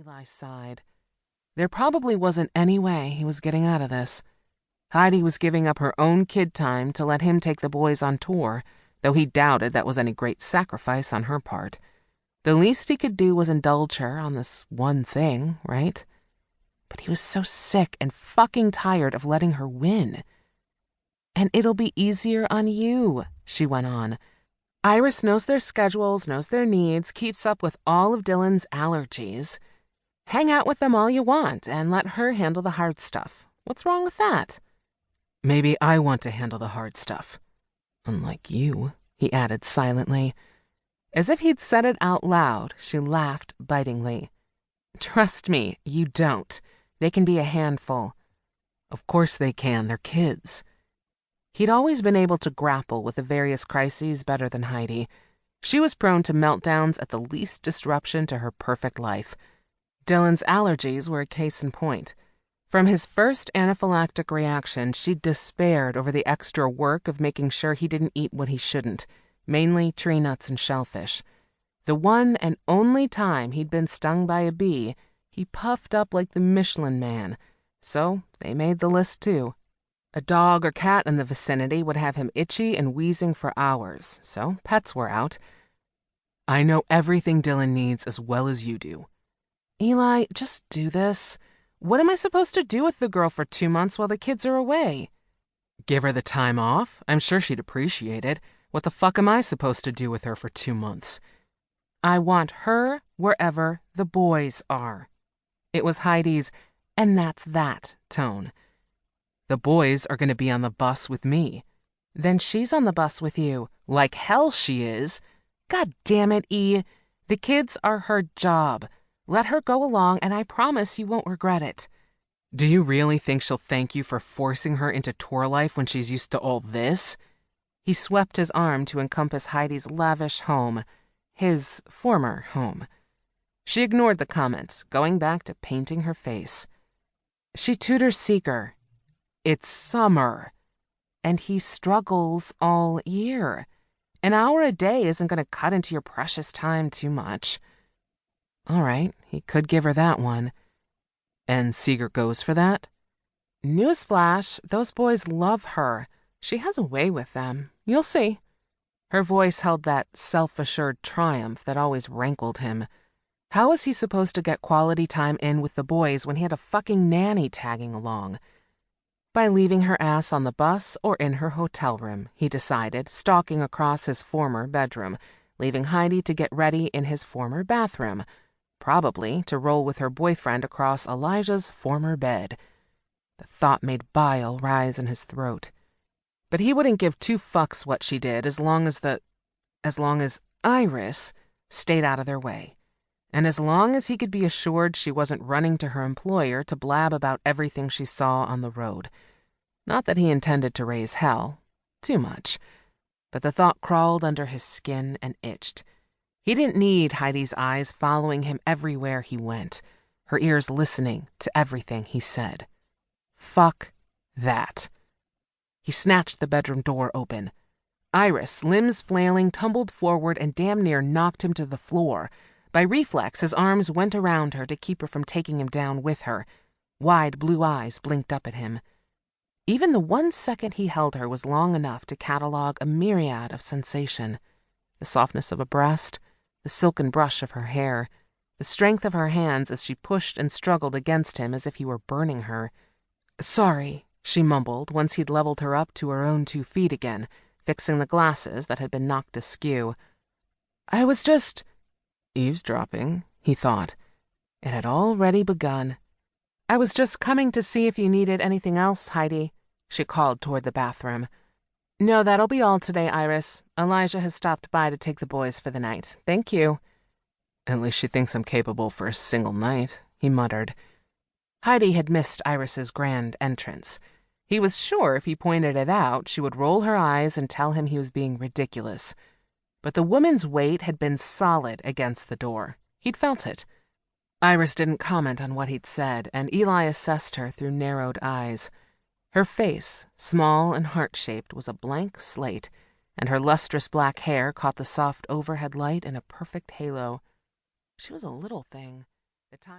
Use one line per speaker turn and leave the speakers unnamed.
Eli sighed. There probably wasn't any way he was getting out of this. Heidi was giving up her own kid time to let him take the boys on tour, though he doubted that was any great sacrifice on her part. The least he could do was indulge her on this one thing, right? But he was so sick and fucking tired of letting her win. "And it'll be easier on you," she went on. "Iris knows their schedules, knows their needs, keeps up with all of Dylan's allergies. Hang out with them all you want and let her handle the hard stuff. What's wrong with that?" "Maybe I want to handle the hard stuff. Unlike you," he added silently. As if he'd said it out loud, she laughed bitingly. "Trust me, you don't. They can be a handful." "Of course they can. They're kids." He'd always been able to grapple with the various crises better than Heidi. She was prone to meltdowns at the least disruption to her perfect life. Dylan's allergies were a case in point. From his first anaphylactic reaction, she'd despaired over the extra work of making sure he didn't eat what he shouldn't, mainly tree nuts and shellfish. The one and only time he'd been stung by a bee, he puffed up like the Michelin Man. So they made the list too. A dog or cat in the vicinity would have him itchy and wheezing for hours, so pets were out. "I know everything Dylan needs as well as you do." "Eli, just do this. What am I supposed to do with the girl for 2 months while the kids are away?" "Give her the time off. I'm sure she'd appreciate it. What the fuck am I supposed to do with her for 2 months?" "I want her wherever the boys are." It was Heidi's, "and that's that" tone. "The boys are going to be on the bus with me." "Then she's on the bus with you." "Like hell she is." "God damn it, E. The kids are her job. Let her go along, and I promise you won't regret it." "Do you really think she'll thank you for forcing her into tour life when she's used to all this?" He swept his arm to encompass Heidi's lavish home, his former home. She ignored the comment, going back to painting her face. "She tutors Seeker. It's summer, and he struggles all year. An hour a day isn't going to cut into your precious time too much." All right, he could give her that one. "And Seeger goes for that?" "Newsflash, those boys love her. She has a way with them. You'll see." Her voice held that self-assured triumph that always rankled him. How was he supposed to get quality time in with the boys when he had a fucking nanny tagging along? By leaving her ass on the bus or in her hotel room, he decided, stalking across his former bedroom, leaving Heidi to get ready in his former bathroom, probably to roll with her boyfriend across Elijah's former bed. The thought made bile rise in his throat. But he wouldn't give 2 fucks what she did as long as Iris stayed out of their way. And as long as he could be assured she wasn't running to her employer to blab about everything she saw on the road. Not that he intended to raise hell. Too much. But the thought crawled under his skin and itched. He didn't need Heidi's eyes following him everywhere he went, her ears listening to everything he said. Fuck that. He snatched the bedroom door open. Iris, limbs flailing, tumbled forward and damn near knocked him to the floor. By reflex, his arms went around her to keep her from taking him down with her. Wide blue eyes blinked up at him. Even the 1 second he held her was long enough to catalog a myriad of sensation. The softness of a breast, the silken brush of her hair, the strength of her hands as she pushed and struggled against him as if he were burning her. "Sorry," she mumbled once he'd leveled her up to her own 2 feet again, fixing the glasses that had been knocked askew. "I was just—" Eavesdropping, he thought. It had already begun. "I was just coming to see if you needed anything else, Heidi," she called toward the bathroom. "No, that'll be all today, Iris. Elijah has stopped by to take the boys for the night. Thank you." "At least she thinks I'm capable for a single night," he muttered. Heidi had missed Iris's grand entrance. He was sure if he pointed it out, she would roll her eyes and tell him he was being ridiculous. But the woman's weight had been solid against the door. He'd felt it. Iris didn't comment on what he'd said, and Eli assessed her through narrowed eyes. Her face, small and heart-shaped, was a blank slate, and her lustrous black hair caught the soft overhead light in a perfect halo. She was a little thing. The tiny